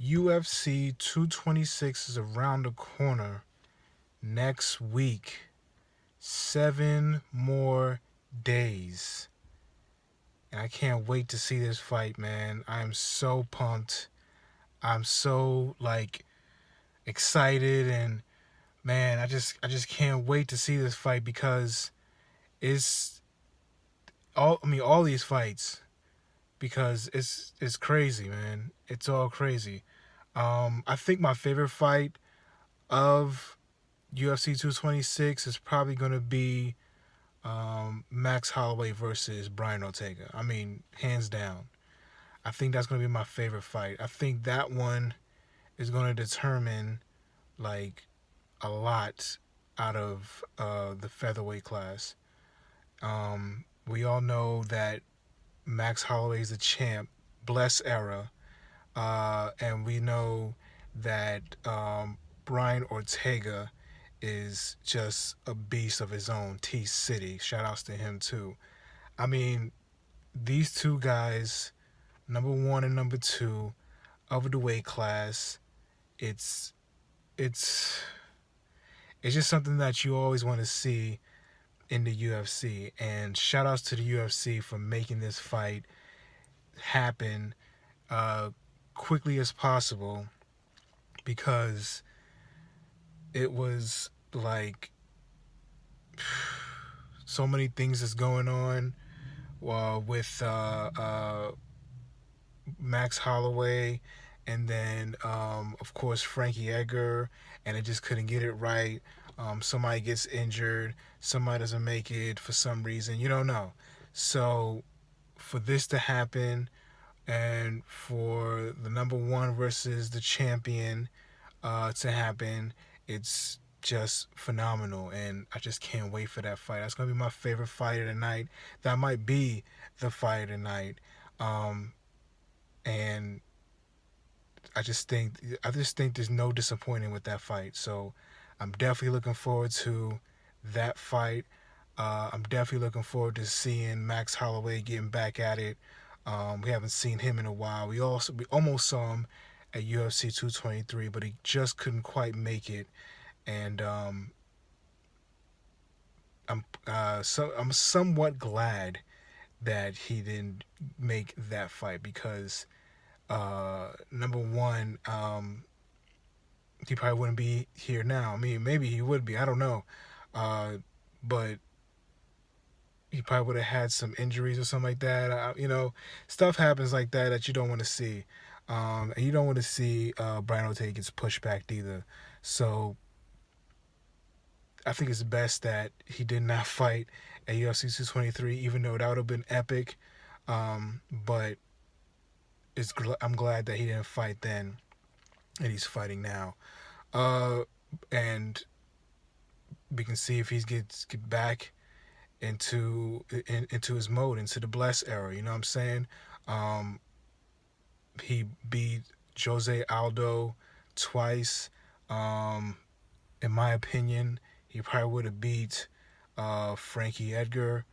UFC 226 is around the corner next week. 7 more days. And I can't wait to see this fight, man. I am so pumped. I'm so excited, and man, I just can't wait to see this fight because it's all these fights, because it's crazy, man. It's all crazy. I think my favorite fight of UFC 226 is probably going to be Max Holloway versus Brian Ortega. I mean, hands down. I think that's going to be my favorite fight. I think that one is going to determine like a lot out of the featherweight class. We all know that Max Holloway is the champ, bless era, and we know that Brian Ortega is just a beast of his own. T City, shout outs to him too. I mean, these two guys, number one and number two of the weight class, it's it's it's just something that you always want to see in the UFC. And shout outs to the UFC for making this fight happen uh, quickly as possible, because it was like so many things that's going on with Max Holloway, and then of course Frankie Edgar, and it just couldn't get it right. Somebody gets injured, somebody doesn't make it for some reason, you don't know. So for this to happen, and for the number one versus the champion to happen, it's just phenomenal, and I just can't wait for that fight. That's gonna be my favorite fight of the night. That might be the fight of the night. Um, and I just think there's no disappointing with that fight. So I'm definitely looking forward to that fight. I'm definitely looking forward to seeing Max Holloway getting back at it. We haven't seen him in a while. We almost saw him at UFC 223, but he just couldn't quite make it. And I'm somewhat glad that he didn't make that fight, because number one, he probably wouldn't be here now. I mean, maybe he would be. I don't know. Uh, but he probably would have had some injuries or something like that. Stuff happens like that that you don't want to see. And you don't want to see Brian Ortega gets pushed back either. So I think it's best that he did not fight at UFC 223, even though that would have been epic. But I'm glad that he didn't fight then, and he's fighting now. Uh, and we can see if he get back into his mode, into the bless era. You know what I'm saying? Um, he beat Jose Aldo twice. Um, in my opinion, he probably would have beat Frankie Edgar.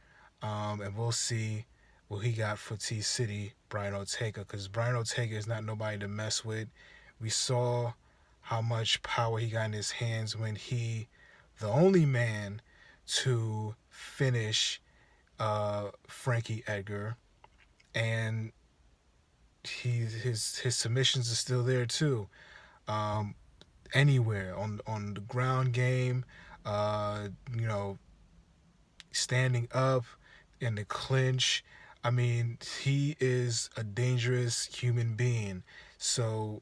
And we'll see what he got for T City, Brian Ortega, because Brian Ortega is not nobody to mess with. We saw how much power he got in his hands when the only man to finish Frankie Edgar, and his submissions are still there too. Um, Anywhere on the ground game, uh, you know, standing up in the clinch. I mean, he is a dangerous human being. So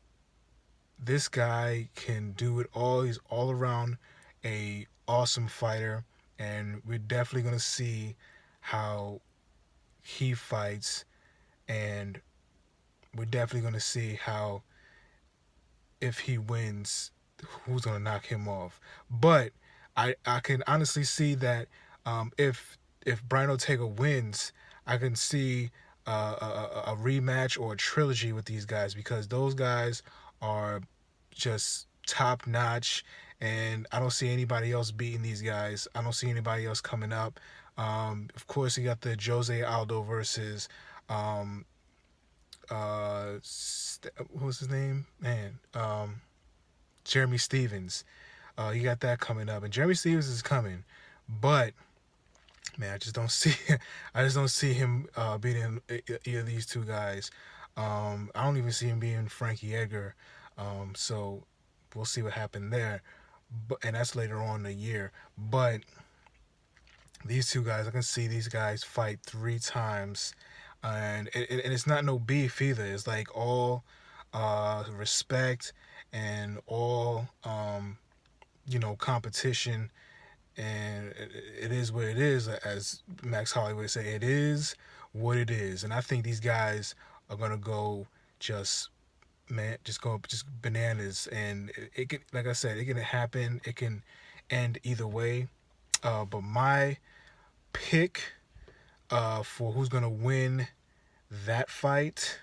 this guy can do it all. He's all around a awesome fighter, and we're definitely gonna see how he fights, and we're definitely gonna see how, if he wins, who's gonna knock him off. But I can honestly see that if Brian Ortega wins, I can see a rematch or a trilogy with these guys, because those guys are just top notch, and I don't see anybody else beating these guys. I don't see anybody else coming up. Of course, you got the Jose Aldo versus um, what was his name? Man, Jeremy Stevens. You got that coming up, and Jeremy Stevens is coming, but man, I just don't see him beating either of these two guys. I don't even see him being Frankie Edgar. So we'll see what happened there, and that's later on in the year. But these two guys, I can see these guys fight 3 times, and it's not no beef either. It's like all respect and all competition, and it is what it is. As Max Holloway would say, it is what it is. And I think these guys are gonna go just just bananas. And it can, like I said, it can happen. It can end either way. But my pick for who's gonna win that fight,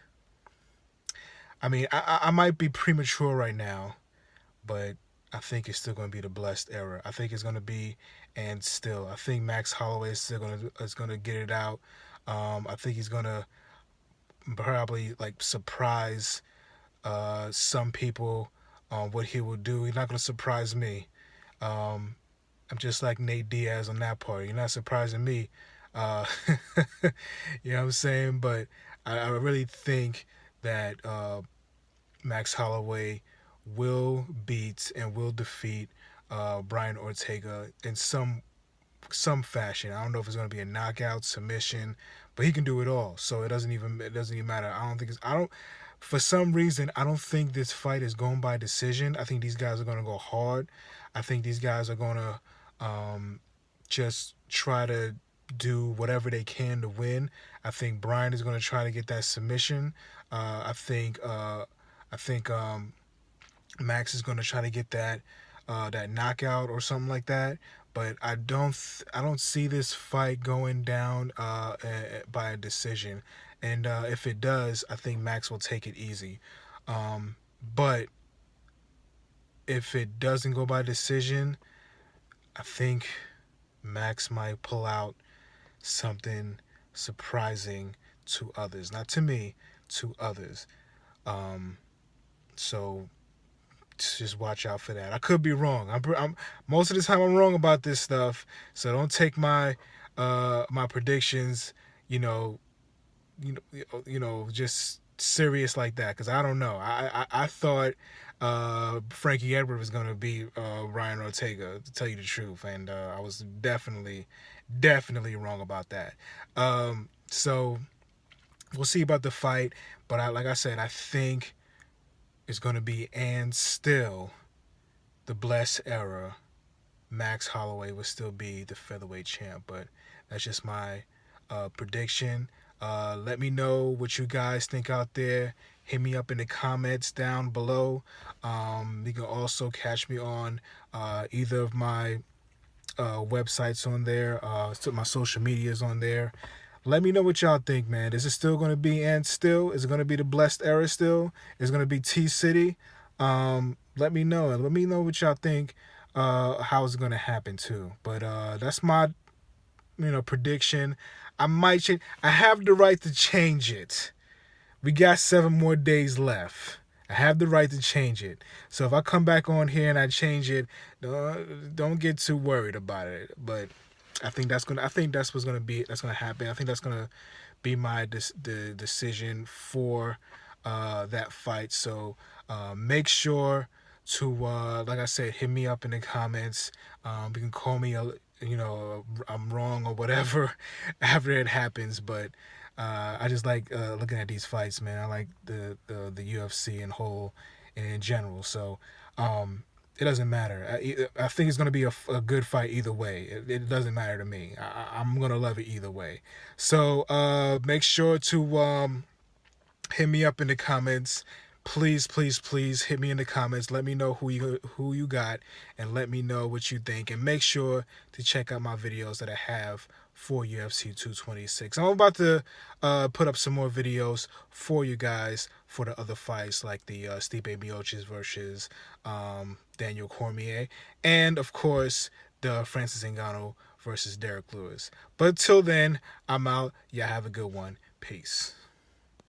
I mean, I might be premature right now, but I think it's still going to be the blessed era. I think it's going to be, and still, I think Max Holloway is still going to get it out. I think he's going to probably like surprise some people on what he will do. He's not going to surprise me. I'm just like Nate Diaz on that part. You're not surprising me. You know what I'm saying? But I really think that Max Holloway will beat and will defeat Brian Ortega in some fashion. I don't know if it's going to be a knockout, submission, but he can do it all. So it doesn't even matter. For some reason, I don't think this fight is going by decision. I think these guys are going to go hard. I think these guys are going to just try to do whatever they can to win. I think Brian is going to try to get that submission. I think Max is going to try to get that knockout or something like that. But I don't see this fight going down by a decision. And if it does, I think Max will take it easy. But if it doesn't go by decision, I think Max might pull out something surprising to others. Not to me, to others. So just watch out for that. I could be wrong. I'm most of the time I'm wrong about this stuff. So don't take my my predictions, just serious like that, because I don't know. I thought Frankie Edward was gonna be Ryan Ortega, to tell you the truth, and I was definitely wrong about that. So we'll see about the fight, but like I said, I think it's gonna be, and still the blessed era, Max Holloway will still be the featherweight champ. But that's just my prediction. Let me know what you guys think out there. Hit me up in the comments down below. You can also catch me on either of my websites on there. My social medias on there. Let me know what y'all think, man. Is it still going to be and still? Is it going to be the blessed era still? Is it going to be T-City? Let me know. Let me know what y'all think. How is it going to happen too? But that's my prediction. I might change. I have the right to change it. We got 7 more days left. I have the right to change it. So if I come back on here and I change it, don't get too worried about it. But I think that's what's gonna be. That's gonna happen. I think that's gonna be the decision for that fight. So make sure to like I said, hit me up in the comments. You can call me I'm wrong or whatever after it happens, but I just like looking at these fights, man. I like the UFC in whole and in general. So it doesn't matter. I think it's going to be a good fight either way. It doesn't matter to me. I'm going to love it either way. So make sure to hit me up in the comments. Please hit me in the comments. Let me know who you got, and let me know what you think. And make sure to check out my videos that I have for UFC 226. I'm about to put up some more videos for you guys for the other fights, like the Stipe Miocic versus Daniel Cormier, and of course the Francis Ngannou versus Derek Lewis. But till then, I'm out. Y'all have a good one. Peace.